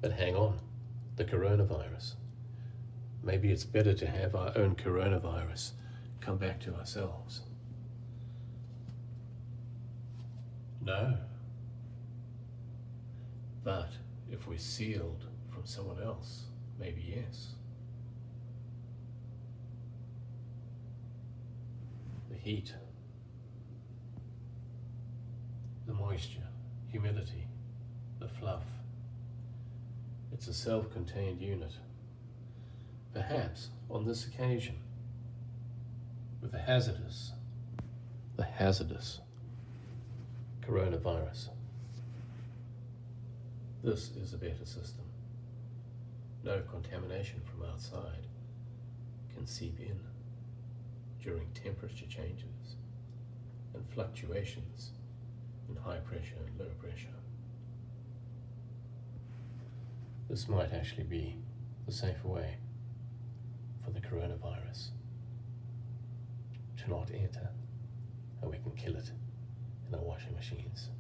But hang on, the coronavirus. Maybe it's better to have our own coronavirus come back to ourselves. No. But if we're sealed from someone else, maybe yes. The heat, the moisture, humidity, the fluff. It's a self-contained unit. Perhaps on this occasion, with the hazardous coronavirus. This is a better system. No contamination from outside can seep in during temperature changes and fluctuations in high pressure and low pressure. This might actually be the safer way for the coronavirus to not enter, and we can kill it in our washing machines.